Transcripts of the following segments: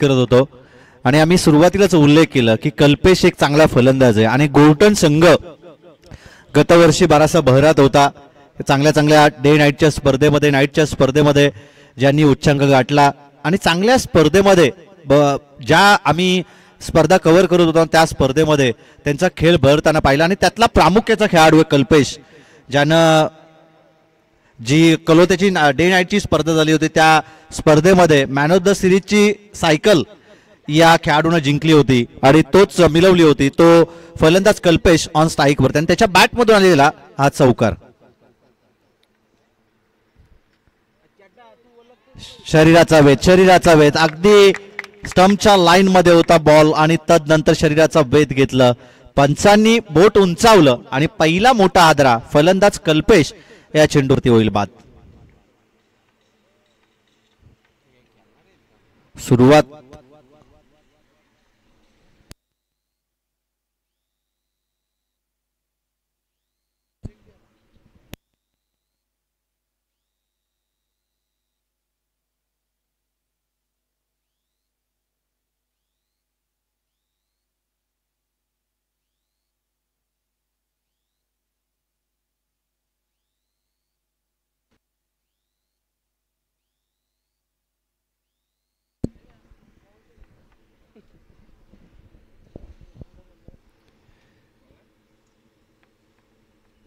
करत होतो आणि आम्ही सुरुवातीलाच उल्लेख केला की कल्पेश एक चांगला फलंदाज आहे आणि गोर्टन संघ गतवर्षी बराचसा बहरात होता. चांगल्या चांगल्या डे नाईटच्या स्पर्धेमध्ये ज्यांनी उच्चांक गाठला आणि चांगल्या स्पर्धेमध्ये ज्या आम्ही स्पर्धा कव्हर करत होतो त्या स्पर्धेमध्ये त्यांचा खेळ बहरताना पाहिला आणि त्यातला प्रामुख्याचा खेळाडू आहे कल्पेश, ज्यानं जी कलोत्याची डे नाईटची स्पर्धा झाली होती त्या स्पर्धेमध्ये मॅन ऑफ द सिरीजची सायकल या खेळाडूनं जिंकली होती आणि तोच मिळवली होती. तो फलंदाज कल्पेश ऑन स्ट्राईकवरती आणि त्याच्या बॅटमधून आलेला हा चौकार. शरीराचा वेध अगदी स्टंपच्या लाईन मध्ये होता बॉल आणि तदनंतर शरीराचा वेध घेतलं. पंचांनी बोट उंचावलं आणि पहिला मोठा आदरा फलंदाज कल्पेश या चेंडूवरती होईल बाद. सुरुवात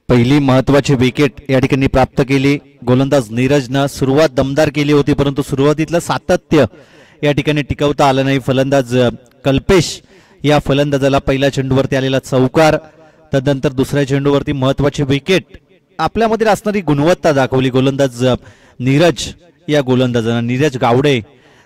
पहिली महत्वाची विकेट या ठिकाणी प्राप्त केली गोलंदाज नीरजनं. सुरुवात दमदार केली होती परंतु सुरुवातीतलं सातत्य या ठिकाणी टिकवता आलं नाही. फलंदाज कल्पेश या फलंदाजाला पहिल्या चेंडूवरती आलेला चौकार, तदनंतर दुसऱ्या चेंडूवरती महत्वाची विकेट. आपल्यामध्ये असणारी गुणवत्ता दाखवली गोलंदाज नीरज या गोलंदाजानं. नीरज गावडे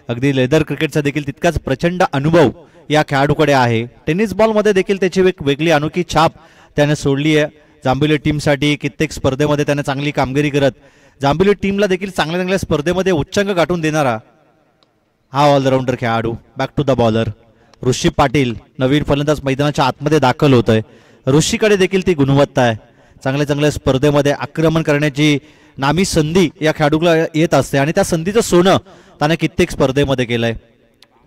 अगदी लेदर क्रिकेटचा देखील तितकाच प्रचंड अनुभव या खेळाडूकडे आहे. टेनिस बॉलमध्ये देखील त्याची एक वेगळी अनोखी छाप त्याने सोडली आहे. जांभोली टीमसाठी कित्येक स्पर्धेमध्ये त्याने चांगली कामगिरी करत जांभोली टीमला देखील चांगल्या चांगल्या स्पर्धेमध्ये उच्चांक गाठून देणारा हा ऑलराऊंडर खेळाडू. बॅक टू द बॉलर ऋषी पाटील, नवीन फलंदाज मैदानाच्या आतमध्ये दाखल होत आहे. ऋषीकडे देखील ती गुणवत्ता आहे. चांगल्या चांगल्या स्पर्धेमध्ये आक्रमण करण्याची नामी संधी या खेळाडूला येत असते आणि त्या संधीचं सोनं त्याने कित्येक स्पर्धेमध्ये केलंय.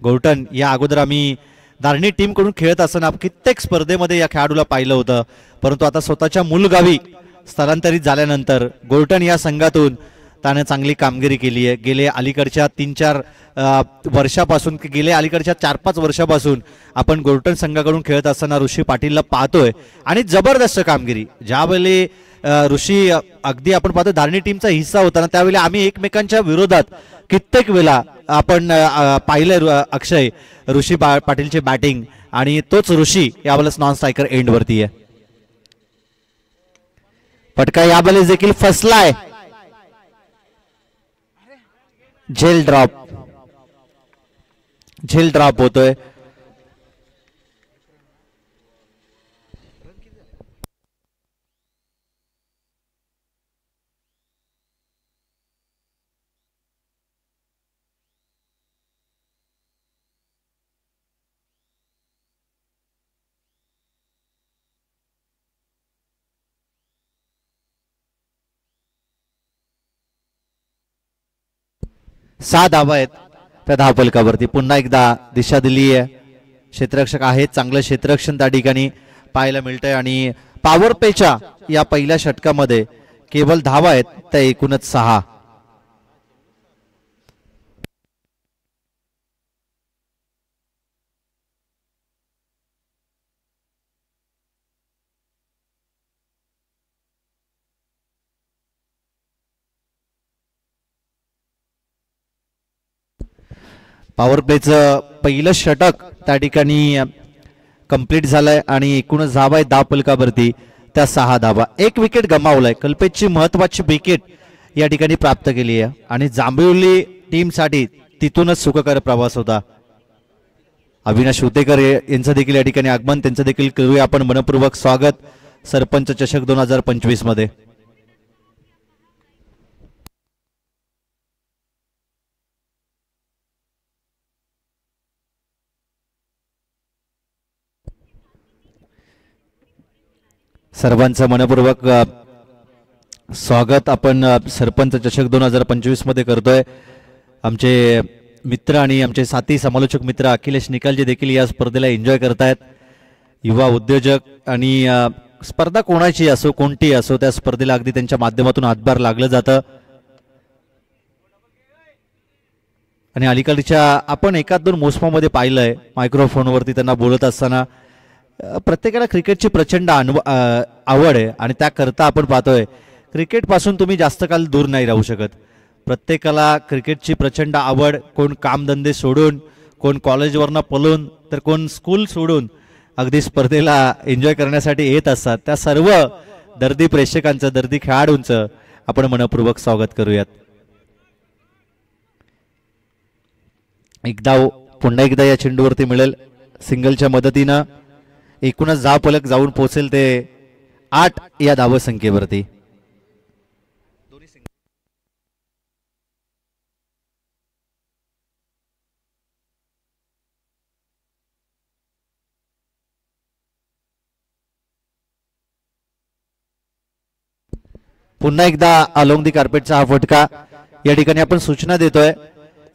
गोर्टन या अगोदर आम्ही धारणी टीम कडून खेळत असताना कित्येक स्पर्धेमध्ये या खेळाडूला पाहिलं होतं, परंतु आता स्वतःच्या मूलगावी स्थलांतरित झाल्यानंतर गोर्टन या संघातून त्याने चांगली कामगिरी केली आहे. गेले अलीकडच्या 3-4 वर्षापासून गेले अलीकडच्या 4-5 वर्षापासून आपण गोर्टन संघाकडून खेळत असताना ऋषी पाटीलला पाहतोय आणि जबरदस्त कामगिरी. ज्यावेळी ऋषी अगदी आपण पाहतो धारणी टीमचा हिस्सा होता ना, त्यावेळी आम्ही एकमेकांच्या विरोधात कित्येक वेळा आपण पाहिलं अक्षय ऋषी पाटीलची बॅटिंग आणि तोच ऋषी यावेळेस नॉन स्ट्रायकर एंड वरती आहे. फटका यावेळेस देखील फसलाय. झेल ड्रॉप होतोय. सहा धावा आहेत त्या धावफलकावरती. पुन्हा एकदा दिशा दिली आहे. क्षेत्ररक्षक आहेत, चांगलं क्षेत्ररक्षण त्या ठिकाणी पाहायला मिळतंय आणि पॉवर प्लेच्या या पहिल्या षटकामध्ये केवळ धावा आहेत त्या एकूणच 6. पॉवर प्लेचं पहिलं षटक त्या ठिकाणी कंप्लीट झालंय आणि एकूणच धावा आहे धावफलकावरती त्या 6 धावा. एक विकेट गमावलाय. कल्पेशची महत्वाची विकेट या ठिकाणी प्राप्त केली आहे आणि जांभोली टीमसाठी तिथूनच सुखकर प्रवास होता. अविनाश हुतेकर यांचं देखील या ठिकाणी आगमन, त्यांचं देखील करूया आपण मनपूर्वक स्वागत सरपंच चषक 2025 मध्ये. सर्वांचं मनपूर्वक स्वागत आपण सरपंच चषक 2025 मध्ये करतोय. आमचे मित्र आणि आमचे साथी समालोचक मित्र अखिलेश निकालजे देखील या स्पर्धेला एन्जॉय करतायत. युवा उद्योजक आणि स्पर्धा कोणाची असो कोणती असो त्या स्पर्धेला अगदी त्यांच्या माध्यमातून हातभार लागलं जातं. आणि अलीकडच्या आपण एकाच दोन मोसमामध्ये पाहिलंय मायक्रोफोनवरती त्यांना बोलत असताना प्रत्येकाला क्रिकेटची प्रचंड आवड आहे आणि त्याकरता आपण पाहतोय क्रिकेटपासून तुम्ही जास्त काळ दूर नाही राहू शकत. प्रत्येकाला क्रिकेटची प्रचंड आवड, कोण कामधंदे सोडून, कोण कॉलेजवरनं पळून, तर कोण स्कूल सोडून अगदी स्पर्धेला एन्जॉय करण्यासाठी येत असतात. त्या सर्व दर्दी प्रेक्षकांचं, दर्दी खेळाडूंचं आपण मनपूर्वक स्वागत करूयात. एक धाव पुन्हा एकदा या चेंडूवरती मिळेल सिंगलच्या मदतीनं. एकूणच धाव फलक जाऊन पोहोचेल ते 8 या धावसंख्येवरती. पुन्हा एकदा अलोंग दी कार्पेटचा हा फटका. या ठिकाणी आपण सूचना देतोय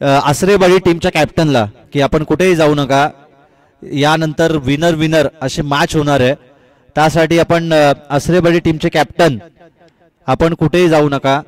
आसरेवाडी टीमच्या कॅप्टनला की आपण कुठेही जाऊ नका. यानंतर विनर विनर अशी मॅच होणार आहे. त्यासाठी आपण आसरेवाडी टीमचे कॅप्टन आपण कुठेही जाऊ नका.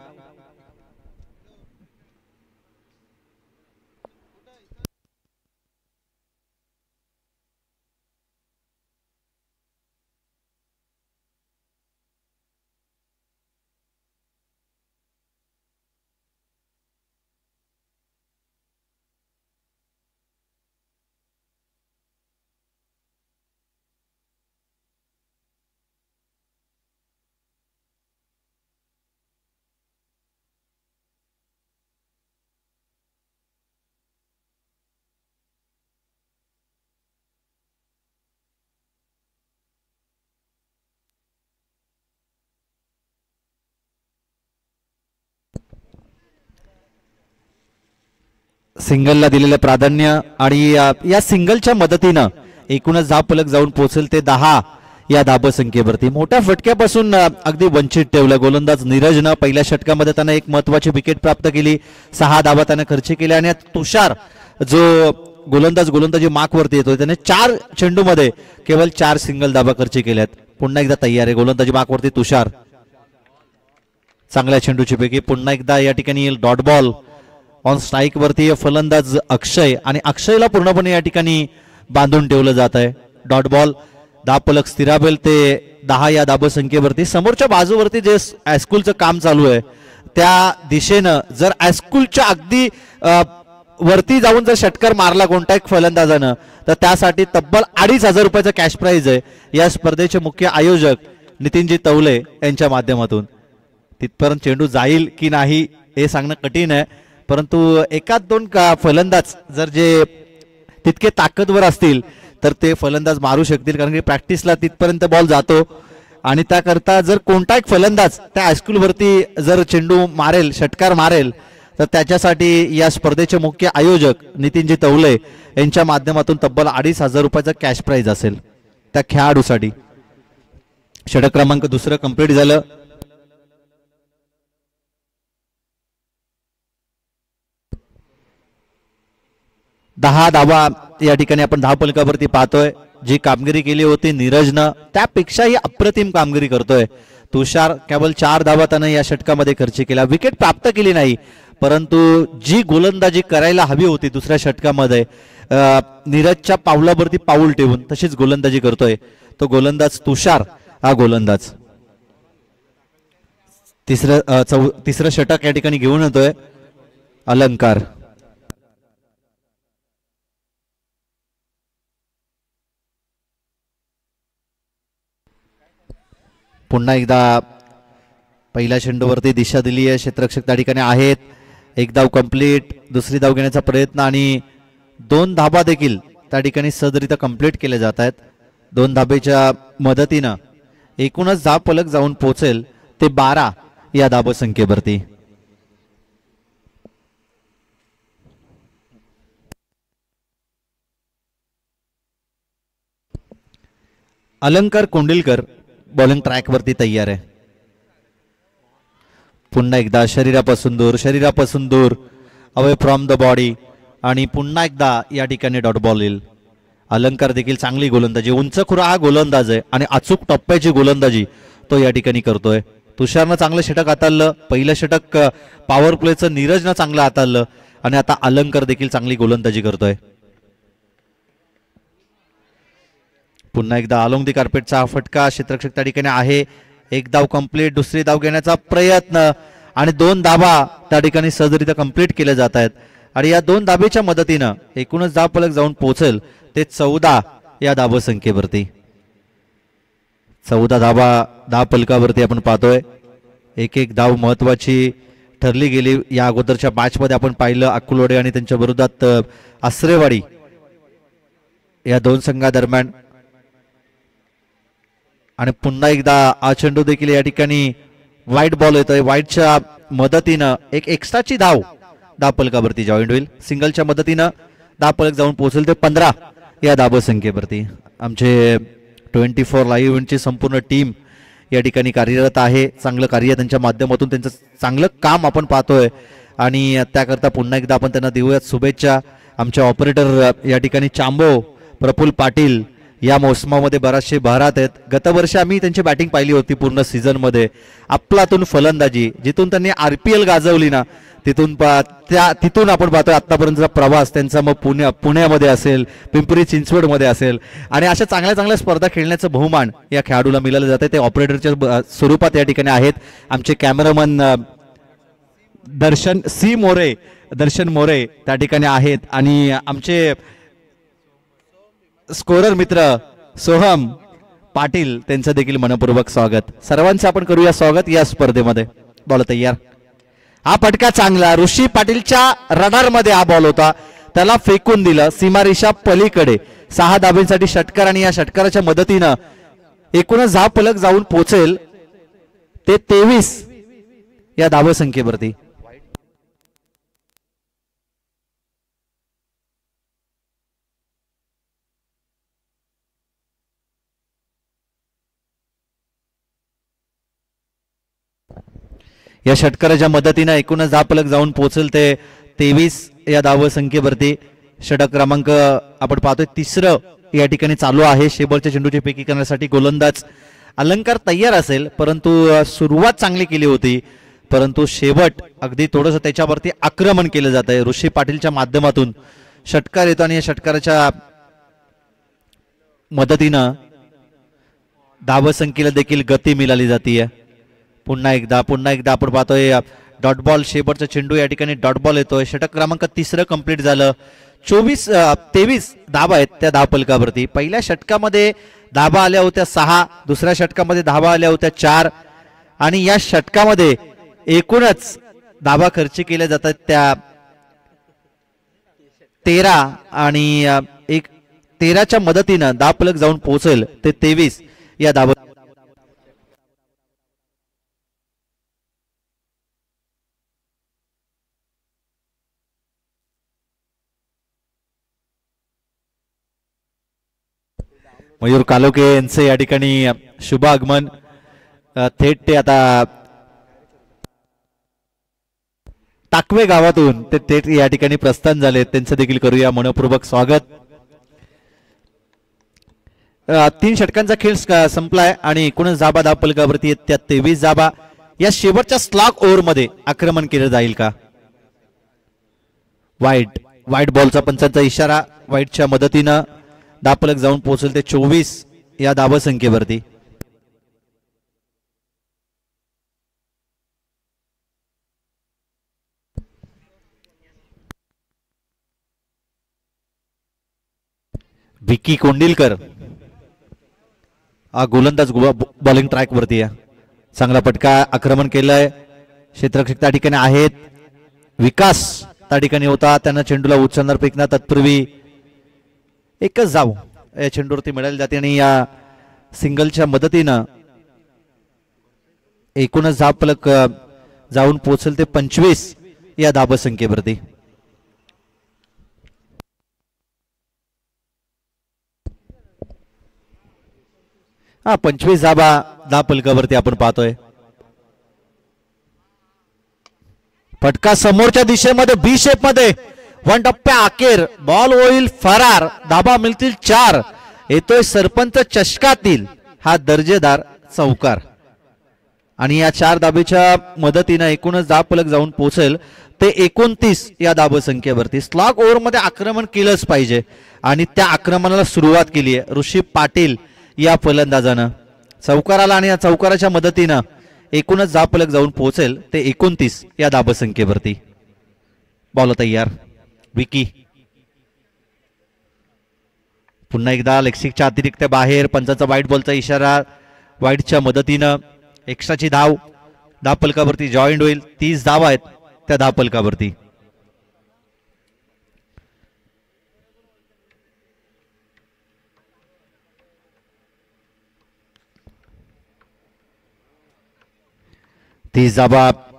सिंगलला दिलेलं प्राधान्य आणि या सिंगलच्या मदतीनं एकूणच धाव फलक जाऊन पोहोचेल ते 10 या धावसंख्येवरती. मोठ्या फटक्यापासून अगदी वंचित ठेवलं गोलंदाज नीरजनं. पहिल्या षटकामध्ये त्यानं एक महत्वाची विकेट प्राप्त केली. 6 धावा त्यानं खर्च केल्या आणि तुषार जो गोलंदाजी मार्कवरती येतोय त्याने 4 चेंडूमध्ये केवळ 4 सिंगल धावा खर्च केल्यात. पुन्हा एकदा तयार आहे गोलंदाजी मार्कवरती तुषार. चांगल्या चेंडूची पैकी पुन्हा एकदा या ठिकाणी डॉट बॉल ऑन स्ट्राईक वरती फलंदाज अक्षय आणि अक्षयला पूर्णपणे या ठिकाणी बांधून ठेवलं जात आहे. डॉट बॉल धाव फलक स्थिरावेल ते 10 या धावसंख्येवरती. समोरच्या बाजूवरती जे हायस्कूलचं काम चालू आहे त्या दिशेनं जर हायस्कूलच्या अगदी वरती जाऊन जर षटकार मारला कोणत्या एक फलंदाजानं तर त्यासाठी तब्बल 2,500 रुपयाचं कॅश प्राइज आहे. या स्पर्धेचे मुख्य आयोजक नितीनजी तवले यांच्या माध्यमातून. तिथपर्यंत चेंडू जाईल की नाही हे सांगणं कठीण आहे, परंतु एकाच दोन फलंदाज जर जे तितके ताकदवर असतील तर ते फलंदाज मारू शकतील, कारण की प्रॅक्टिसला तिथपर्यंत बॉल जातो. आणि त्याकरता जर कोणता एक फलंदाज त्या हायस्कूलवरती जर चेंडू मारेल, षटकार मारेल, तर त्याच्यासाठी या स्पर्धेचे मुख्य आयोजक नितीनजी तवले यांच्या माध्यमातून तब्बल 2,500 रुपयाचा कॅश प्राइज असेल त्या खेळाडूसाठी. षटक क्रमांक 2 कंप्लीट झालं. दहा धावा या ठिकाणी आपण धावफलकावरती पाहतोय. जी कामगिरी केली होती नीरजनं त्यापेक्षाही अप्रतिम कामगिरी करतोय तुषार. केवळ 4 धावा त्यानं या षटकामध्ये खर्च केला. विकेट प्राप्त केली नाही, परंतु जी गोलंदाजी करायला हवी होती दुसऱ्या षटकामध्ये नीरजच्या पावलावरती पाऊल ठेवून तशीच गोलंदाजी करतोय तो गोलंदाज तुषार. हा गोलंदाज तिसरं षटक या ठिकाणी घेऊन येतोय अलंकार. पुन्हा एकदा पहिल्या चेंडूवरती दिशा दिली आहे. क्षेत्ररक्षक त्या ठिकाणी आहेत. एक धाव कंप्लीट. दुसरी धाव घेण्याचा प्रयत्न आणि 2 धाबा देखील त्या ठिकाणी सहजरित्या कंप्लीट केले जात आहेत. 2 धाबेच्या मदतीनं एकूणच धाव फलक जाऊन पोहोचेल ते 12 या धावसंख्येवरती. अलंकार कोंडिलकर बॉलिंग ट्रॅक वरती तयार आहे. पुन्हा एकदा शरीरापासून दूर अवे फ्रॉम द बॉडी आणि पुन्हा एकदा या ठिकाणी डॉट बॉल येईल. अलंकार देखील चांगली गोलंदाजी, उंचखुरा हा गोलंदाज आहे आणि अचूक टप्प्याची गोलंदाजी तो या ठिकाणी करतोय. तुषारनं चांगलं षटक हाताळलं, पहिलं षटक पॉवर प्लेचं नीरजनं चांगलं हाताळलं आणि आता अलंकार देखील चांगली गोलंदाजी करतोय. पुन्हा एकदा अलोंग दी कार्पेटचा फटका क्षेत्ररक्षक त्या ठिकाणी आहे. एक धाव कंप्लीट, दुसरी धाव घेण्याचा प्रयत्न आणि 2 धाबा त्या ठिकाणी सहजरित्या कंप्लीट केल्या जात आहेत आणि या 2 धाबेच्या मदतीनं एकूणच धाव फलक जाऊन पोहोचेल ते 14 या धाव संख्येवरती. 14 धाव फलकावरती आपण पाहतोय. एक धाव महत्वाची ठरली गेली. या अगोदरच्या मॅचमध्ये आपण पाहिलं अक्कुलवाडी आणि त्यांच्या विरोधात आसरेवाडी या 2 संघादरम्यान. आणि पुन्हा एकदा हा चेंडू देखील या ठिकाणी वाईट बॉल येतोय. वाईटच्या मदतीनं एक एक्स्ट्राची धाव फलकावरती जॉईंट होईल. सिंगलच्या मदतीनं धाव फलक जाऊन पोहोचेल ते 15 या धाव संख्येवरती. आमचे 24 लाईव्ह इव्हेंटची संपूर्ण टीम या ठिकाणी कार्यरत आहे. चांगलं कार्य त्यांच्या माध्यमातून त्यांचं चांगलं काम आपण पाहतोय आणि त्याकरता पुन्हा एकदा आपण त्यांना देऊयात शुभेच्छा. आमचे ऑपरेटर या ठिकाणी चांबो प्रफुल्ल पाटील या मोसमामध्ये बराचसे बहरात आहेत. गतवर्षी आम्ही त्यांची बॅटिंग पाहिली होती पूर्ण सीझनमध्ये. अफलातून फलंदाजी, जिथून त्यांनी RPL गाजवली ना तिथून आपण पाहतोय आतापर्यंतचा प्रवास त्यांचा. मग पुण्यामध्ये असेल, पिंपरी चिंचवडमध्ये असेल आणि अशा चांगल्या चांगल्या स्पर्धा खेळण्याचं बहुमान या खेळाडूला मिळालं जाते. ते ऑपरेटरच्या स्वरूपात या ठिकाणी आहेत. आमचे कॅमेरामन दर्शन मोरे त्या ठिकाणी आहेत आणि आमचे स्कोरर मित्र सोहम पाटील त्यांचं देखील मनपूर्वक स्वागत. सर्वांचं आपण करूया स्वागत या स्पर्धेमध्ये. बॉल तयार. हा फटका चांगला, ऋषी पाटीलच्या रडार मध्ये हा बॉल होता, त्याला फेकून दिलं सीमारेषा पलीकडे. 6 धाब्यांसाठी षटकार आणि या षटकाराच्या मदतीनं एकूणच धाव फलक जाऊन पोहोचेल ते 23 या धाव संख्येवरती. या षटकाराच्या मदतीनं एकूणच धाव फलक जाऊन पोहोचेल ते 23 या धाव संख्येवरती. षटक क्रमांक आपण पाहतोय 3रं या ठिकाणी चालू आहे. शेवटच्या चेंडूची फेकी करण्यासाठी गोलंदाज अलंकार तयार असेल, परंतु सुरुवात चांगली केली होती, परंतु शेवट अगदी थोडंसं त्याच्यावरती आक्रमण केलं जात आहे. ऋषी पाटीलच्या माध्यमातून षटकार येतो आणि या षटकाराच्या मदतीनं धाव संख्येला देखील गती मिळाली जाते. पुन्हा एकदा आपण पाहतोय डॉट बॉल. शेवटचा चेंडू या ठिकाणी डॉट बॉल येतोय. षटक क्रमांक 3 कंप्लीट झालं. 23 धावा आहेत त्या धाव फलकावरती. पहिल्या षटकामध्ये धावा आल्या होत्या 6, दुसऱ्या षटकामध्ये धावा आल्या होत्या 4 आणि या षटकामध्ये एकूणच धावा खर्च केल्या जातात त्या 13 आणि 13च्या मदतीनं धाव फलक जाऊन पोहोचेल ते 23 या धाव. मयूर कालोके यांचे या ठिकाणी शुभ आगमन. थेट ते आता टाकवे गावातून ते थेट या ठिकाणी प्रस्थान झाले. त्यांचं देखील करूया मनपूर्वक स्वागत. 3 षटकांचा खेळ संपलाय आणि एकूणच धाबा धाव फलकावरती त्या 23 धाबा. या शेवटच्या स्लॉग ओव्हर मध्ये आक्रमण केलं जाईल का? वाईट बॉलचा पंचांचा इशारा. वाईटच्या मदतीनं धाव फलक जाऊन पोहोचेल ते 24 या धाव संख्येवरती. विकी कोंडिलकर हा गोलंदाज बॉलिंग ट्रॅक वरती आहे. चांगला फटका आक्रमण केलंय. क्षेत्ररक्षक त्या ठिकाणी आहेत. विकास त्या ठिकाणी होता, त्यांना चेंडूला उचलणार फेकणार तत्पूर्वी एकच धाव या चेंडूवरती मिळाली जाते आणि या सिंगलच्या मदतीनं एकूणच धाव फलक जाऊन पोहोचेल ते 25 या धाव संख्येवरती. हा 25 धाव फलकावरती आपण पाहतोय. फटका समोरच्या दिशेमध्ये बी शेप मध्ये वन टप्प्या अखेर बॉल होईल फरार, धाबा मिळतील 4. येतोय सरपंच चषकातील हा दर्जेदार चौकार आणि या 4 धाबेच्या मदतीनं एकूणच धावफलक जाऊन पोहोचेल ते 29 या धावसंख्येवरती. स्लॉग ओव्हर मध्ये आक्रमण केलंच पाहिजे आणि त्या आक्रमणाला सुरुवात केली आहे ऋषी पाटील या फलंदाजानं. चौकाराला आणि या चौकाराच्या मदतीनं एकूणच धावफलक जाऊन पोहोचेल ते 29 या धावसंख्येवरती. बॉल तयार, विकी पुन्हा एकदा लेक्सिकच्या अतिरिक्त बाहेर, पंचाचा वाईट बॉलचा इशारा, वाईटच्या मदतीनं एक्स्ट्राची धाव धावफलकावरती जॉईंट होईल. 30 धावा आहेत त्या धावफलकावरती.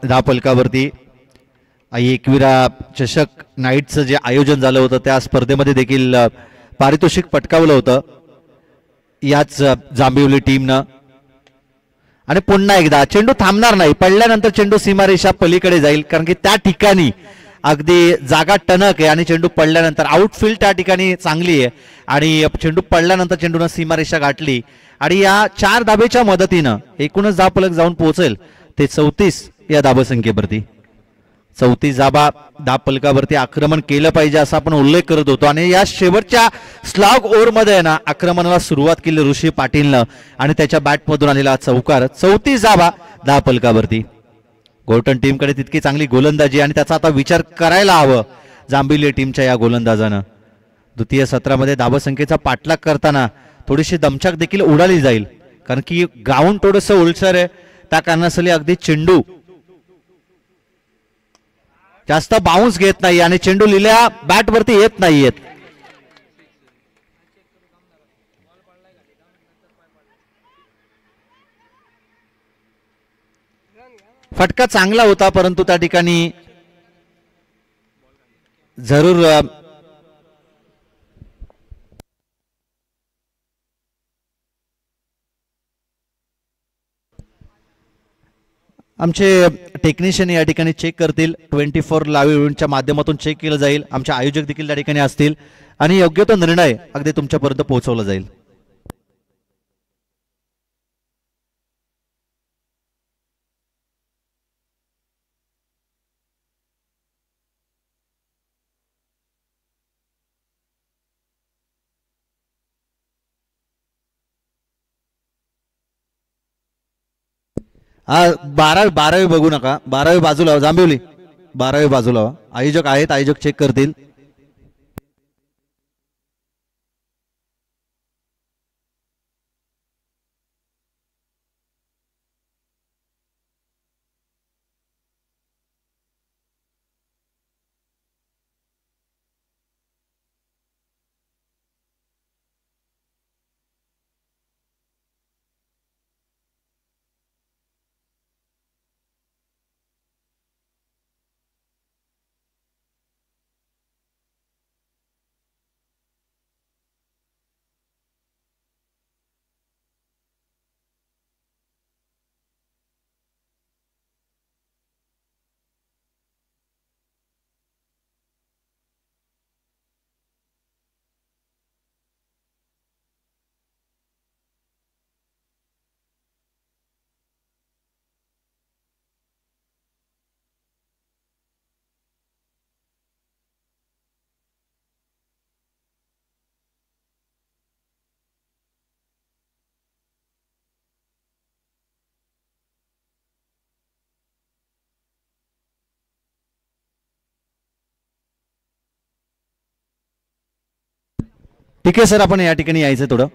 धावफलकावरती एकविरा चषक नाईटचं जे आयोजन झालं होतं त्या स्पर्धेमध्ये देखील पारितोषिक पटकावलं होतं याच जांभिवली टीमनं. आणि पुन्हा एकदा चेंडू थांबणार नाही, पडल्यानंतर चेंडू सीमारेषा पलीकडे जाईल कारण की त्या ठिकाणी अगदी जागा टणक आहे आणि चेंडू पडल्यानंतर आउटफील्ड त्या ठिकाणी चांगली आहे आणि चेंडू पडल्यानंतर चेंडूनं सीमारेषा गाठली आणि या 4 धाबेच्या मदतीनं एकूणच धावफलक जाऊन पोहोचेल ते 34 या धावसंख्येवरती. 34 धावफलकावरती आक्रमण केलं पाहिजे असा आपण उल्लेख करत होतो आणि या शेवटच्या स्लॉग ओव्हर मध्ये ना आक्रमणाला सुरुवात केली ऋषी पाटीलनं आणि त्याच्या बॅटमधून आलेला चौकार. 34 धावफलकावरती. गोल्टन टीमकडे तितकी चांगली गोलंदाजी आणि त्याचा आता विचार करायला हवं जांभिवली टीमच्या या गोलंदाजानं. द्वितीय सत्रामध्ये धावसंख्येचा पाठलाग करताना थोडीशी दमछाक देखील उडाली जाईल कारण की ग्राउंड थोडंसं ओलसर आहे, त्या कारणासाठी अगदी चेंडू जास्त बाउन्स घेत नाही आणि चेंडू लिहिल्या बॅट वरती येत नाहीयेत. फटका चांगला होता परंतु त्या ठिकाणी जरूर आमचे टेक्निशियन या ठिकाणी चेक करतील. 24 लाईव्ह इव्हेंटच्या माध्यमातून चेक केलं जाईल. आमचे आयोजक देखील त्या ठिकाणी असतील आणि योग्य तो निर्णय अगदी तुमच्यापर्यंत पोहोचवला जाईल. हा 12वी बघू नका, 12वी बाजूला जांभिवली, 12वी बाजूला आयोजक आहेत, आयोजक चेक करतील. ठीक आहे सर, आपण या ठिकाणी यायचं थोडं.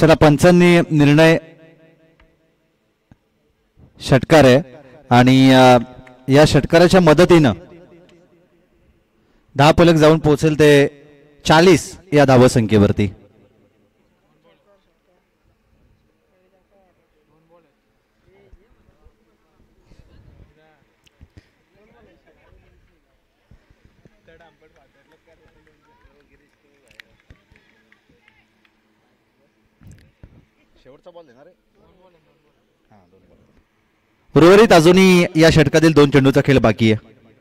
चला पंचांनी निर्णय षटकार आहे आणि या षटकाराच्या मदतीनं 10 फलक जाऊन पोहोचेल ते 40 या धावसंख्येवरती. उर्वरित अजूनही या षटकातील 2 चेंडूचा खेळ बाकी आहे.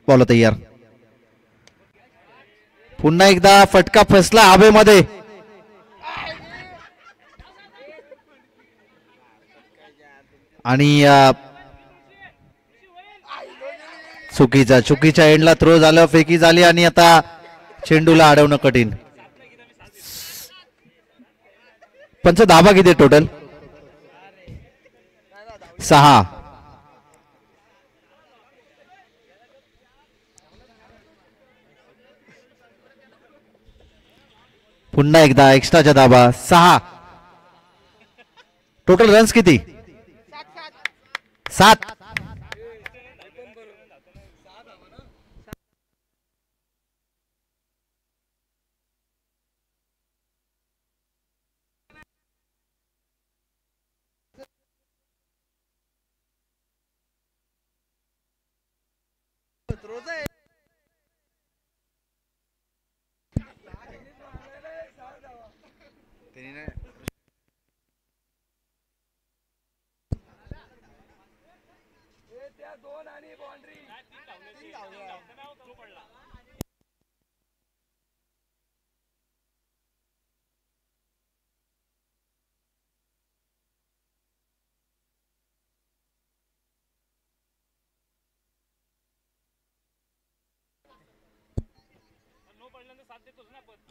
बॉल तयार. पुन्हा एकदा फटका फसला हवेमध्ये आणि चुकीच्या एंडला थ्रो झालं, फेकी झाली आणि आता चेंडूला अडवणं कठीण. पंच धाबा किती टोटल? 6. पुन्हा एकदा एक्स्ट्राच्या धाबा 6. टोटल रन्स किती? 7.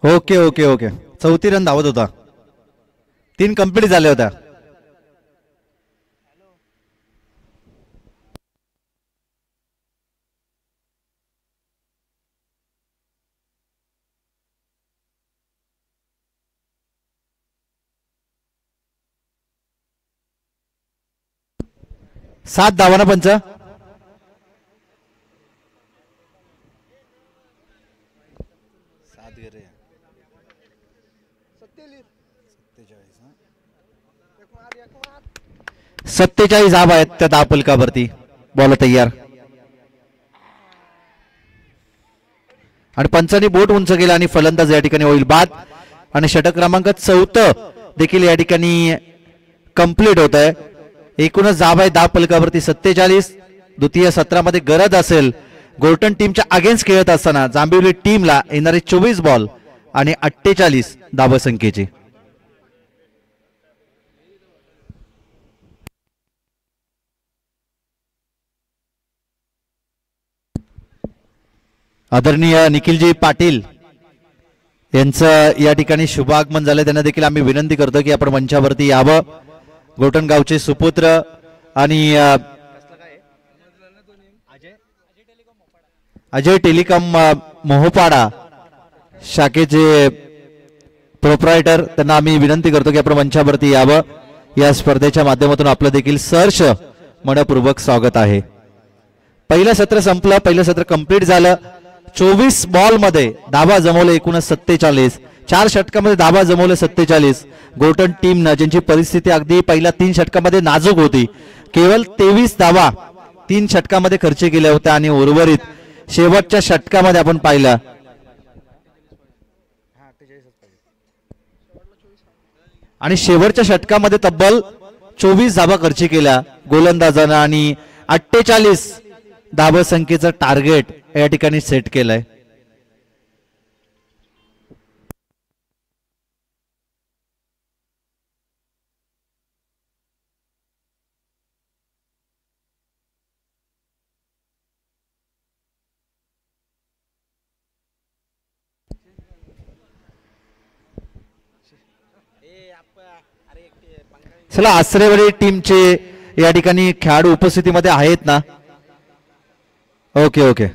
Okay okay okay. 34 रन धावत होता. 3 कंप्लीट झाले होत्या. सात धावाना पंच. सत्तेचाळीस धावा आहेत त्या धावफलकावरती. बॉल तयार आणि पंचांनी बोट उंच केला आणि फलंदाज या ठिकाणी होईल बाद आणि षटक क्रमांक 4 देखील या ठिकाणी कंप्लीट होत आहे. एकूणच धावा आहे धावफलकावरती 47. द्वितीय सत्रामध्ये गरज असेल गोर्टन टीमच्या अगेन्स्ट खेळत असताना जांभिवली टीमला येणारे 24 बॉल आणि 48 धावसंख्येची. आदरणीय निखिलजी पाटील यांचं या ठिकाणी शुभागमन झालं. त्यांना देखील आम्ही विनंती करतो की आपण मंचावरती यावं. गोटन गावचे सुपुत्र आणि अजय टेलिकॉम मोहोपाडा शाखेचे प्रोप्रायटर त्यांना आम्ही विनंती करतो की आपण मंचावरती यावं. या स्पर्धेच्या माध्यमातून आपलं देखील सहर्ष मनपूर्वक स्वागत आहे. पहिलं सत्र संपलं. पहिलं सत्र कंप्लीट झालं. 24 बॉल मध्ये धावा जमवले एकूणच 47. 4 षटकामध्ये धावा जमवले 47. गोर्टन टीमनं ज्यांची परिस्थिती अगदी पहिल्या 3 षटकामध्ये नाजूक होती केवळ 23 धावा 3 षटकामध्ये खर्च केल्या होत्या आणि उर्वरित शेवटच्या षटकामध्ये आपण पाहिलं आणि शेवटच्या षटकामध्ये तब्बल 24 धावा खर्च केल्या गोलंदाजानं आणि 48 धावसंख्येचं टार्गेट या ठिकाणी सेट केलंय. चला आसरेवाडी टीमचे या ठिकाणी खेळाडू उपस्थितीमध्ये आहेत ना? Okay okay.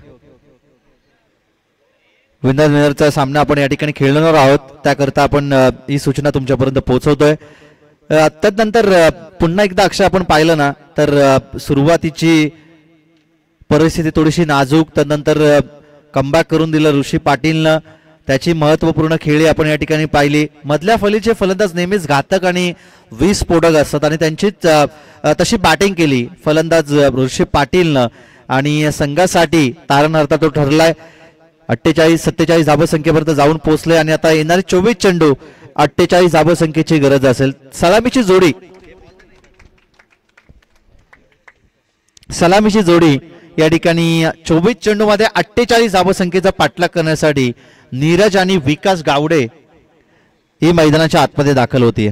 विनर विनरचा सामना आपण या ठिकाणी खेळणार आहोत. त्याकरता आपण ही सूचना तुमच्यापर्यंत पोहोचवतोय. त्यानंतर पुन्हा एकदा अक्षय आपण पाहिलं ना तर सुरुवातीची परिस्थिती थोडीशी नाजूक, त्यानंतर कमबॅक करून दिलं ऋषी पाटीलनं. त्याची महत्वपूर्ण खेळी आपण या ठिकाणी पाहिली. मधल्या फलीचे फलंदाज नेहमीच घातक आणि विस्फोटक असतात आणि त्यांचीच तशी बॅटिंग केली फलंदाज ऋषी पाटीलनं आणि संघासाठी तारणार्थ तो ठरलाय. 48-47 धावसंख्येपर्यंत जाऊन पोहोचले आणि आता येणारे 24 चेंडू 48 धावसंख्येची गरज असेल. सलामीची जोडी या ठिकाणी 24 चेंडू मध्ये 48 धावसंख्येचा पाठलाग करण्यासाठी नीरज आणि विकास गावडे ही मैदानाच्या आतमध्ये दाखल होती.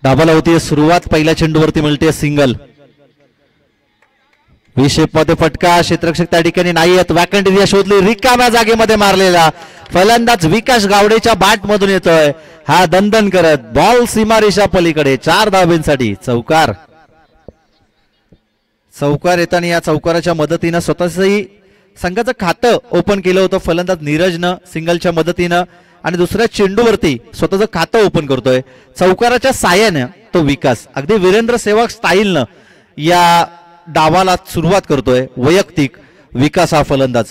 धाबाला होती सुरुवात. पहिल्या चेंडूवरती मिळते सिंगल. विशेप मध्ये फटका. क्षेत्ररक्षक त्या ठिकाणी नाही आहेत. वॅकंट एरिया शोधली. रिकाम्या जागेमध्ये मारलेला फलंदाज विकास गावडेच्या बॅट मधून येतोय हा दणदण करत. बॉल सीमारेषा पलीकडे. 4 धावांसाठी चौकार. चौकार येताना या चौकाराच्या मदतीनं स्वतःचंही संघाचं खातं ओपन केलं होतं फलंदाज नीरजनं सिंगलच्या मदतीनं आणि दुसऱ्या चेंडूवरती स्वतःचं खातं ओपन करतोय चौकाराच्या साह्यानं तो विकास. अगदी वीरेंद्र सेवक स्टाईलनं या डावाला सुरुवात करतोय. वैयक्तिक विकास हा फलंदाज.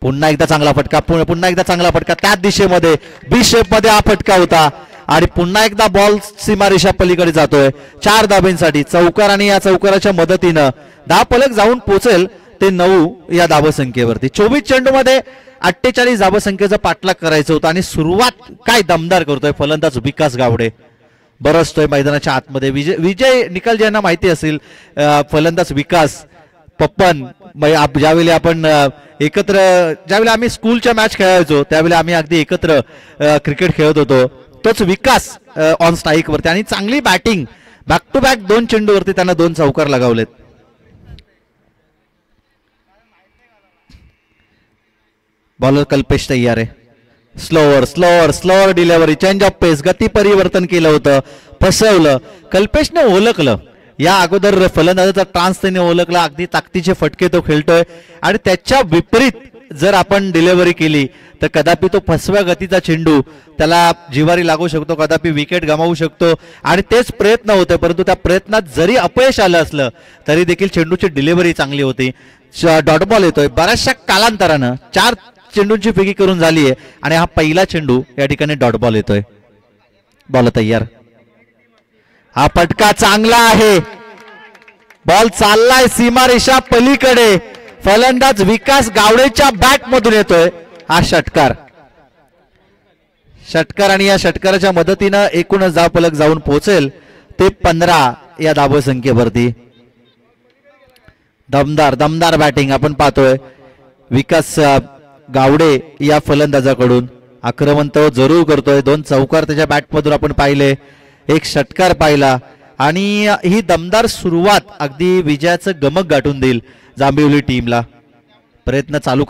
पुन्हा एकदा चांगला फटका. पुन्हा एकदा चांगला फटका. त्याच दिशेमध्ये बी शेप मध्ये हा फटका होता आणि पुन्हा एकदा बॉल सीमारेषा पलीकडे जातोय. 4 धाब्यांसाठी चौकार आणि या चौकाराच्या मदतीनं धावफलक जाऊन पोहोचेल ते 9 या धावसंख्येवरती. 24 चेंडू मध्ये 48 धावसंख्येचा पाठलाग करायचं होतं आणि सुरुवात काय दमदार करतोय फलंदाज विकास गावडे. बरसतोय मैदानाच्या आतमध्ये. विजय निकाल ज्यांना माहिती असेल फलंदाज विकास पप्पन. ज्यावेळी आपण एकत्र ज्यावेळी आम्ही स्कूलच्या मॅच खेळायचो त्यावेळी आम्ही अगदी एकत्र क्रिकेट खेळत होतो. तोच विकास ऑन स्ट्राईक वरती आणि चांगली बॅटिंग. बॅक टू बॅक 2 चेंडूवरती त्यांना 2 चौकार लगावलेत. बॉलर कल्पेश तयार आहे. Slower slower slower delivery, change of pace, गती परिवर्तन केलं होतं, फसवलं. कल्पेशने ओळखलं, या अगोदर फलंदाजाचा ट्रान्स त्याने ओळखला, अगदी ताकदीचे फटके तो खेळतोय आणि त्याच्या विपरीत जर आपण डिलेव्हरी केली तर कदापि तो फसव्या गतीचा चेंडू त्याला जिवारी लागू शकतो, कदापि विकेट गमावू शकतो आणि तेच प्रयत्न होते. परंतु त्या प्रयत्नात जरी अपयश आलं असलं तरी देखील चेंडूची डिलिव्हरी चांगली होती. डॉट बॉल येतोय बऱ्याचशा कालांतरानं, 4 चेंडूंची फेकी करून झाली आहे आणि हा पहिला चेंडू या ठिकाणी डॉट बॉल येतोय. बॉल तयार, हा फटका चांगला आहे, बॉल चाललाय सीमारेषा पलीकडे, फलंदाज विकास गावडेच्या बॅट मधून येतोय हा षटकार. षटकार आणि या षटकाराच्या मदतीनं एकूणच धावफलक जाऊन पोहोचेल ते 15 या धावसंख्येवरती. दमदार दमदार बॅटिंग आपण पाहतोय विकास गावडे या फलंदाजाकडून. आक्रमण तो जरूर करतोय, 2 चौकार त्याच्या बॅटमधून आपण पाहिले, 1 षटकार पाहिला आणि ही दमदार सुरुवात अगदी विजयाचं गमक गाठून देईल जांभिवली टीमला. प्रयत्न चालू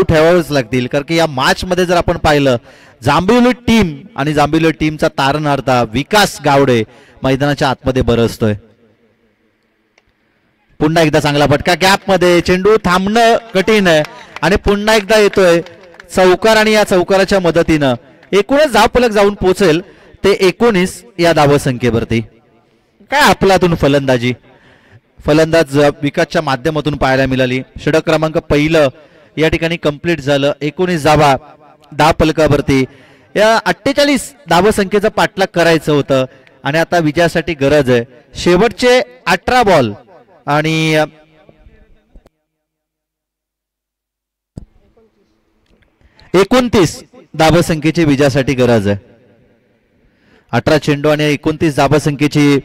ठेवावेच लागतील, कारण की या मॅच मध्ये जर आपण पाहिलं जांभिवली टीम आणि जांभिवली टीमचा तारणार्थ विकास गावडे मैदानाच्या आतमध्ये बरसतोय. पुन्हा एकदा चांगला फटका, गॅप मध्ये चेंडू थांबणं कठीण आहे आणि पुन्हा एकदा येतोय चौकार आणि या चौकाराच्या मदतीनं एकूणच धावफलक जाऊन पोहोचेल ते 19 या धावसंख्येवरती. काय आपलातून फलंदाजी, फलंदाज विकासच्या माध्यमातून पाहायला मिळाली. षटक क्रमांक पहिलं या ठिकाणी कंप्लीट झालं, 19 धावा धावफलकावरती. या 48 धावसंख्येचा पाठलाग करायचं होतं आणि आता विजयासाठी गरज आहे. शेवटचे 18 बॉल आणि 29 धावसंख्येची विजयासाठी गरज आहे. 18 चेंडू आणि 29 धावसंख्येची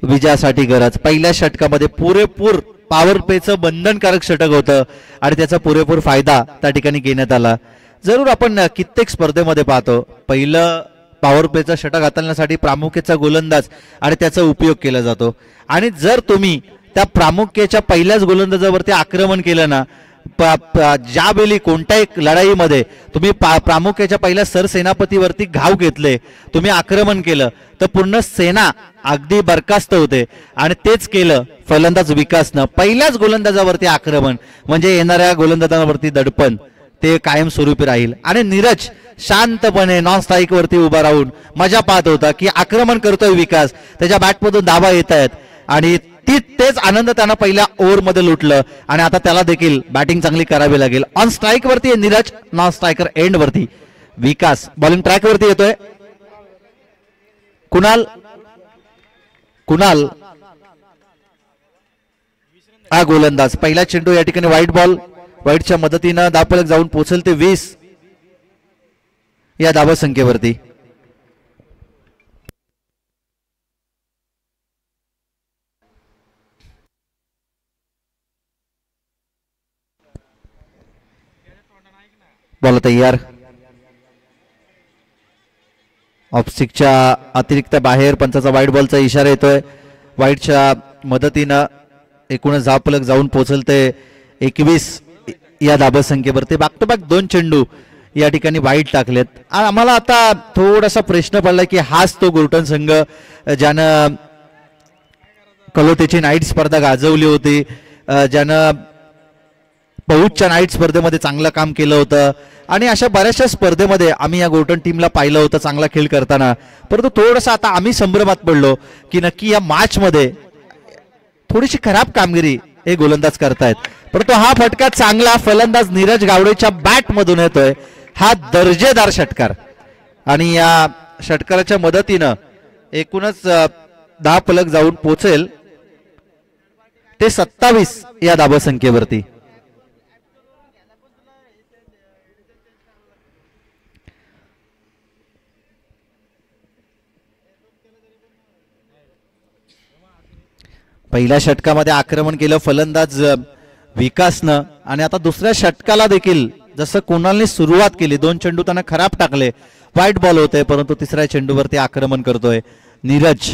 विजयासाठी गरज. पहिल्या षटकामध्ये पुरेपूर पॉवर प्लेचं बंधनकारक षटक होतं आणि त्याचा पुरेपूर फायदा त्या ठिकाणी घेण्यात आला. जरूर आपण कित्येक स्पर्धेमध्ये पाहतो पहिलं पॉवर प्लेचं षटक हाताळण्यासाठी प्रामुख्याचा गोलंदाज आणि त्याचा उपयोग केला जातो आणि जर तुम्ही त्या प्रामुख्याच्या पहिल्याच गोलंदाजावरती आक्रमण केलं ना, ज्यावेळी कोणत्याही लढाईमध्ये तुम्ही प्रामुख्याच्या पहिल्या सरसेनापतीवरती घाव घेतले, तुम्ही आक्रमण केलं तर पूर्ण सेना अगदी बरखास्त होते आणि तेच केलं फलंदाज विकासनं. पहिल्याच गोलंदाजावरती आक्रमण म्हणजे येणाऱ्या गोलंदाजावरती दडपण ते कायमस्वरूपी राहील. आणि नीरज शांतपणे नॉन स्ट्राईक वरती उभा राहून मजा पाहत होता की आक्रमण करतोय विकास, त्याच्या बॅटमधून धावा येत आहेत आणि तेच आनंद त्यानं पहिल्या ओव्हरमध्ये लुटलं आणि आता त्याला देखील बॅटिंग चांगली करावी लागेल. ऑन स्ट्राईक वरती नीरज, नॉन स्ट्रायकर एंड वरती विकास. बॉलिंग ट्रॅक वरती येतोय कुणाल हा गोलंदाज. पहिला चेंडू या ठिकाणी व्हाईट बॉल, व्हाईटच्या मदतीनं धावफलक जाऊन पोहोचेल ते 20 या धावसंख्येवरती. बॉल तयार, ऑफस्टिकच्या अतिरिक्त बाहेर पंचाचा व्हाईट बॉलचा इशारा येतोय. व्हाईटच्या मदतीनं एकूणच धावफलक जाऊन पोहोचल ते 21 या धावसंख्येवरती. बॅक टू बॅक 2 चेंडू या ठिकाणी वाईट टाकलेत. आम्हाला आता थोडासा प्रश्न पडला की हाच तो गुरटन संघ ज्यानं कलोतेची नाईट स्पर्धा गाजवली होती, ज्यानं पौजच्या नाईट स्पर्धेमध्ये चांगलं काम केलं होतं आणि अशा बऱ्याचशा स्पर्धेमध्ये आम्ही या गोल्डन टीमला पाहिलं होतं चांगला खेळ करताना. परंतु थोडंसं आता आम्ही संभ्रमात पडलो की नक्की या मॅच मध्ये थोडीशी खराब कामगिरी हे गोलंदाज करतायत. परंतु हा फटका चांगला फलंदाज नीरज गावडेच्या बॅट मधून येतोय, हा दर्जेदार षटकार आणि या षटकाराच्या मदतीनं एकूणच धावफलक जाऊन पोहोचेल ते 27 या धावसंख्येवरती. पहिल्या षटकामध्ये आक्रमण केलं फलंदाज विकासनं आणि आता दुसऱ्या षटकाला देखील जसं कुणालने सुरुवात केली, 2 चेंडू त्यांना खराब टाकले, व्हाईट बॉल होते, परंतु तिसऱ्या चेंडूवरती आक्रमण करतोय नीरज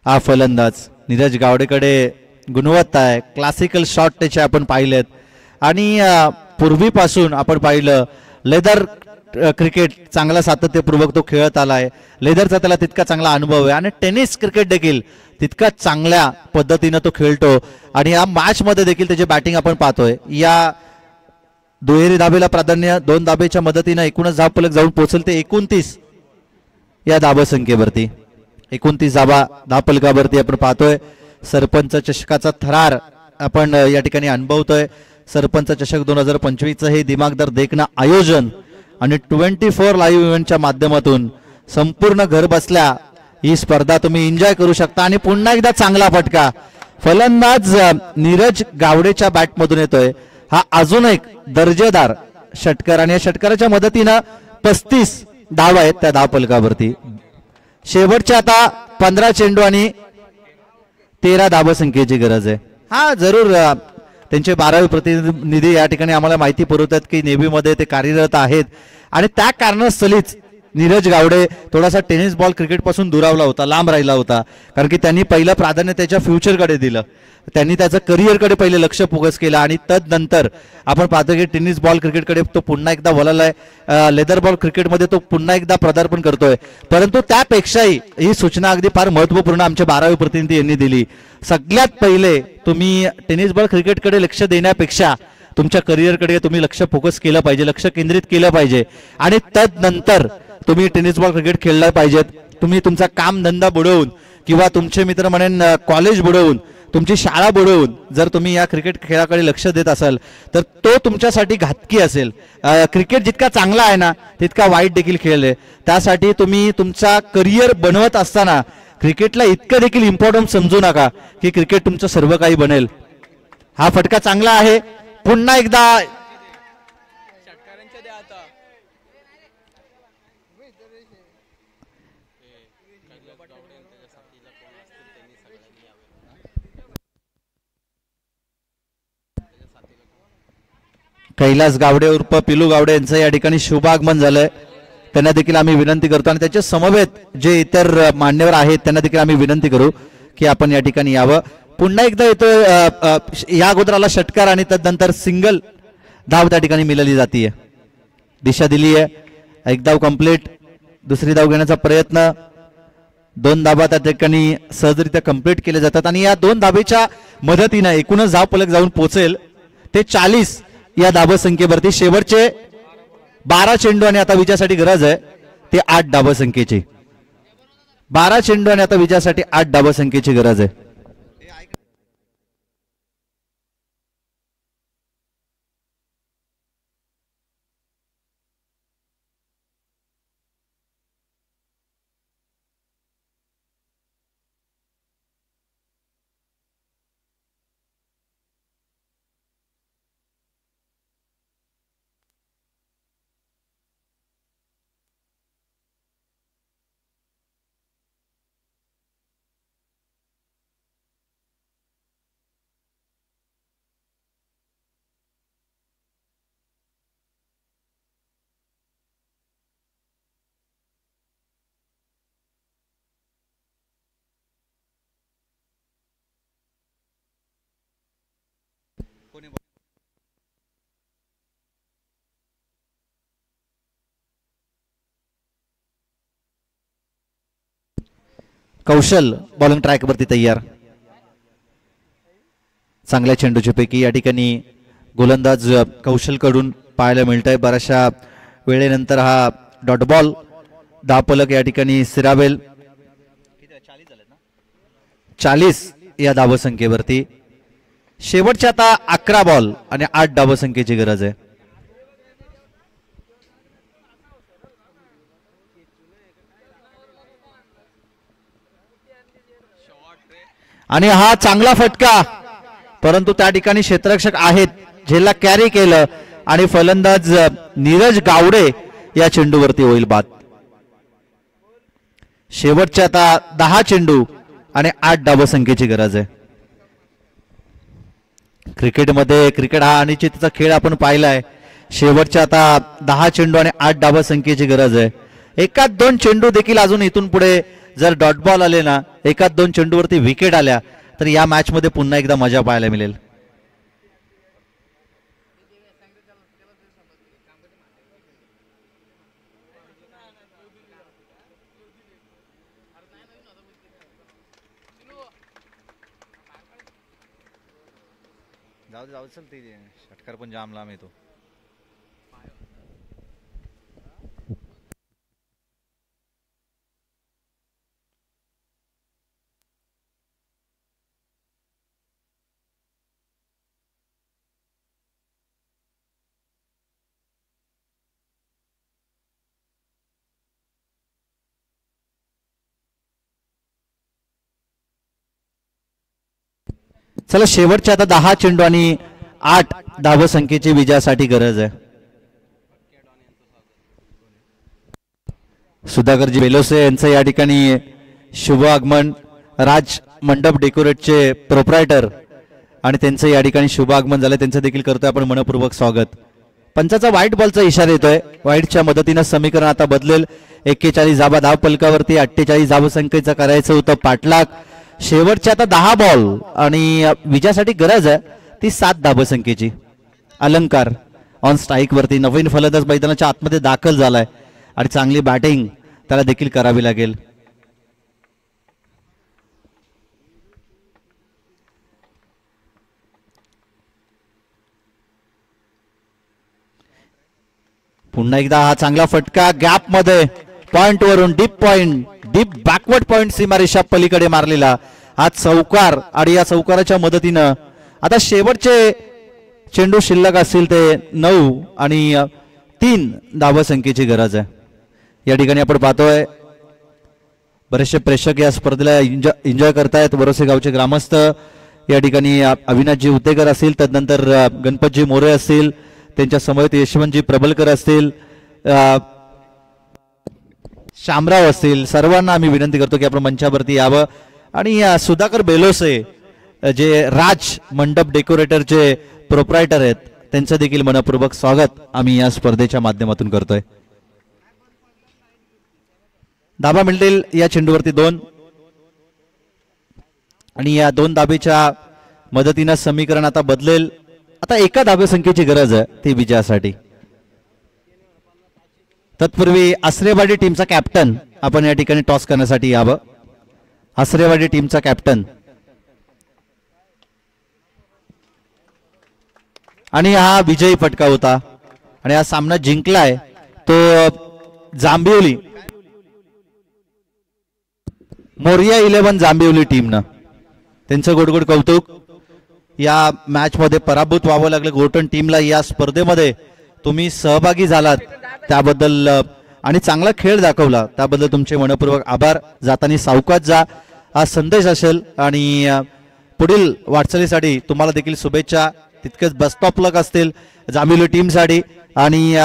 हा फलंदाज. नीरज गावडेकडे गुणवत्ता आहे, क्लासिकल शॉट त्याचे आपण पाहिलेत आणि पूर्वीपासून आपण पाहिलं लेदर क्रिकेट चांगला सातत्यपूर्वक तो खेळत आलाय. लेदरचा त्याला तितका चांगला अनुभव आहे आणि टेनिस क्रिकेट देखील तितका चांगल्या पद्धतीनं तो खेळतो. आणि या मॅच मध्ये देखील त्याची बॅटिंग आपण पाहतोय. या दुहेरी धाबेला प्राधान्य, 2 धाबेच्या मदतीनं एकूणच धावफलक जाऊन पोहोचल ते 29 या धाबसंख्येवरती. 29 धावफलकावरती आपण पाहतोय. सरपंच चषकाचा थरार आपण या ठिकाणी अनुभवतोय. सरपंच चषक 2025 हे दिमागदार देखणं आयोजन आणि 24 लाईव्ह इव्हेंटच्या माध्यमातून संपूर्ण घर बसल्या ही स्पर्धा तुम्ही एन्जॉय करू शकता. आणि पुन्हा एकदा चांगला फटका फलंदाज नीरज गावडेच्या बॅटमधून येतोय. हा अजून एक दर्जेदार षटकार आणि या षटकाराच्या मदतीनं 35 धावा आहेत त्या धावफलकावरती. शेवटच्या आता 15 चेंडू आणि 13 धावसंख्येची गरज आहे. हा जरूर त्यांचे 12वे प्रतिनिधी या ठिकाणी आम्हाला माहिती पुरवतात की नेव्हीमध्ये ते कार्यरत आहेत आणि त्या कारणास्तलीच नीरज गावडे थोडासा टेनिस बॉल क्रिकेट पासून दुरावला होता, लांब राहिला होता. कारण की त्यांनी पहिलं प्राधान्य त्याच्या फ्युचरकडे दिलं. त्यांनी त्याचं करिअरकडे पहिले लक्ष फोकस केलं आणि तदनंतर आपण पाहतो की टेनिस बॉल क्रिकेटकडे तो पुन्हा एकदा वळालाय. लेदर बॉल क्रिकेटमध्ये तो पुन्हा एकदा पदार्पण करतोय. परंतु त्यापेक्षाही ही सूचना अगदी फार महत्त्वपूर्ण आमच्या 12वे प्रतिनिधी यांनी दिली. सगळ्यात पहिले तुम्ही टेनिस बॉल क्रिकेटकडे लक्ष देण्यापेक्षा तुमच्या करिअरकडे तुम्ही लक्ष फोकस केलं पाहिजे, लक्ष केंद्रित केलं पाहिजे आणि तदनंतर तुम्ही टेनिस बॉल क्रिकेट खेळला पाहिजेत. तुम्ही तुमचा कामधंदा बुडवून किंवा तुमचे मित्र म्हणेन कॉलेज बुडवून, तुमची शाळा बुडवून जर तुम्ही या क्रिकेट खेळाकडे लक्ष देत असाल तर तो तुमच्यासाठी घातकी असेल. क्रिकेट जितका चांगला आहे ना तितका वाईट देखील खेळ आहे. त्यासाठी तुम्ही तुमचा करिअर बनवत असताना क्रिकेटला इतकं देखील इम्पॉर्टन्स समजू नका की क्रिकेट तुमचं सर्व काही बनेल. हा फटका चांगला आहे. पुन्हा एकदा कैलास गावडे उर्फ पिलू गावडे यांचं या ठिकाणी शुभागमन झालंय. त्यांना देखील आम्ही विनंती करतो आणि त्याच्या समवेत जे इतर मान्यवर आहेत त्यांना देखील आम्ही विनंती करू की आपण या ठिकाणी यावं. पुन्हा एकदा येतो या अगोदराला षटकार आणि तदनंतर सिंगल धाव त्या ठिकाणी मिळाली जाते. दिशा दिली आहे. एक धाव कंप्लीट. दुसरी धाव घेण्याचा प्रयत्न. 2 धावा त्या ठिकाणी सहजरित्या कंप्लीट केले जातात आणि या 2 धावेच्या मदतीनं एकूणच धाव फलक जाऊन पोहोचेल ते 40 या धावसंख्येवरती. शेवटचे 12 चेंडू आणि आता विजयासाठी गरज आहे ते 8 धावसंख्येची. 12 चेंडू आणि आता विजयासाठी 8 धावसंख्येची गरज आहे. कौशल बॉलिंग ट्रॅक वरती तयार. चांगल्या चेंडूची पैकी या ठिकाणी गोलंदाज कौशल कडून पाहायला मिळतंय. बऱ्याचशा वेळेनंतर हा डॉट बॉल धावफलक या ठिकाणी सिरावेल. 40 या धावसंख्येवरती. शेवटच्या आता 11 बॉल आणि 8 धावसंख्येची गरज आहे. आणि हा चांगला फटका परंतु त्या ठिकाणी क्षेत्ररक्षक आहेत झेलला कॅरी केलं आणि फलंदाज नीरज गावडे या चेंडूवरती होईल बाद. शेवटच्या आता 10 चेंडू आणि 8 धावसंख्येची गरज आहे. क्रिकेटमध्ये क्रिकेट हा अनिश्चिततेचा खेळ आपण पाहिलाय. शेवटच्या आता 10 चेंडू आणि 8 धावसंख्येची गरज आहे. एकाच 2 चेंडू देखील अजून इथून पुढे जर डॉट बॉल आले ना, एकाच 2 चेंडूवरती विकेट आल्या तर या मॅच मध्ये पुन्हा एकदा मजा पाहायला मिळेल. जाऊ दे चल ते षटकार पण जाम लांब येतो. चला शेवटच्या आता 10 चेंडू आणि 8 धावसंख्येची विजयासाठी गरज आहे. सुधाकरजी बेलोसे यांचं या ठिकाणी शुभ आगमन. राज मंडप डेकोरेटचे प्रोप्रायटर आणि त्यांचं या ठिकाणी शुभ आगमन झालं. त्यांचं देखील करतोय आपण मनपूर्वक स्वागत. पंचाचा व्हाईट बॉलचा इशारा येतोय. व्हाईटच्या मदतीनं समीकरण आता बदलेल. 41 धावा धाव पलकावरती. 48 धावसंख्येचं करायचं होतं पाठलाग. शेवटचे आता 10 बॉल आणि विजयासाठी गरज आहे ती 7 धावसंख्येची. अलंकार ऑन स्ट्राईक वरती. नवीन फलंदाज मैदानाच्या आतमध्ये दाखल झालाय आणि चांगली बॅटिंग त्याला देखील करावी लागेल. पुन्हा एकदा हा चांगला फटका गॅप मध्ये पॉइंट वरून डीप बॅकवर्ड पॉइंट सीमारेषा पलीकडे मारलेला हा चौकार. आणि या चौकाराच्या मदतीनं आता शेवटचे चेंडू शिल्लक असतील ते 9 आणि 3 धावसंख्येची गरज आहे. या ठिकाणी आपण पाहतोय बरेचसे प्रेक्षक या स्पर्धेला एन्जॉय करतायत. वरोसे गावचे ग्रामस्थ या ठिकाणी अविनाशजी उतेकर असतील, तदनंतर गणपतजी मोरे असतील, त्यांच्या समवेत यशवंतजी प्रबलकर असतील, शामराव असतील. सर्वांना आम्ही विनंती करतो की आपण मंचावरती यावं. आणि सुधाकर बेलोसे जे राज मंडप डेकोरेटरचे प्रोप्रायटर आहेत त्यांचं देखील मनपूर्वक स्वागत आम्ही या स्पर्धेच्या माध्यमातून करतोय. धाबा मिळतील या चेंडूवरती 2 आणि या 2 धाबेच्या मदतीनं समीकरण आता बदलेल. आता एका धावसंख्येची गरज आहे ती विजयासाठी. तत्पूर्वी आसरेवाडी टीमचा कॅप्टन आपण या ठिकाणी टॉस करण्यासाठी यावं. आसरेवाडी टीमचा कॅप्टन. आणि हा विजयी फटका होता आणि हा सामना जिंकलाय तो जांभिवली मोरिया 11 जांभिवली टीमनं. त्यांचं गोडगोड कौतुक. या मॅच मध्ये पराभूत व्हावं लागलं गोटन टीमला. या स्पर्धेमध्ये तुम्ही सहभागी झालात त्याबद्दल आणि चांगला खेळ दाखवला त्याबद्दल तुमचे मनपूर्वक आभार. जाताना सावकाश जा हा संदेश असेल आणि पुढील वाटचालीसाठी तुम्हाला देखील शुभेच्छा. तितकेच बेस्ट ऑफ लक असतील जांभिवली टीमसाठी. आणि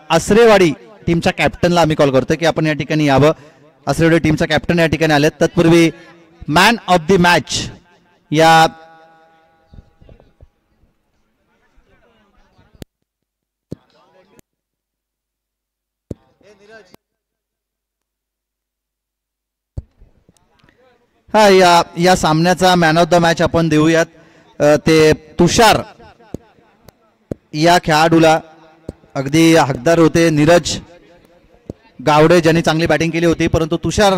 आसरेवाडी टीमच्या कॅप्टनला आम्ही कॉल करतोय की आपण या ठिकाणी यावं. आसरेवाडी टीमचा कॅप्टन या ठिकाणी आलेत. तत्पूर्वी मॅन ऑफ द मॅच या या सामन्याचा मॅन ऑफ द मॅच आपण देऊयात ते तुषार या खेळाडूला. अगदी हकदार होते नीरज गावडे ज्यांनी चांगली बॅटिंग केली होती, परंतु तुषार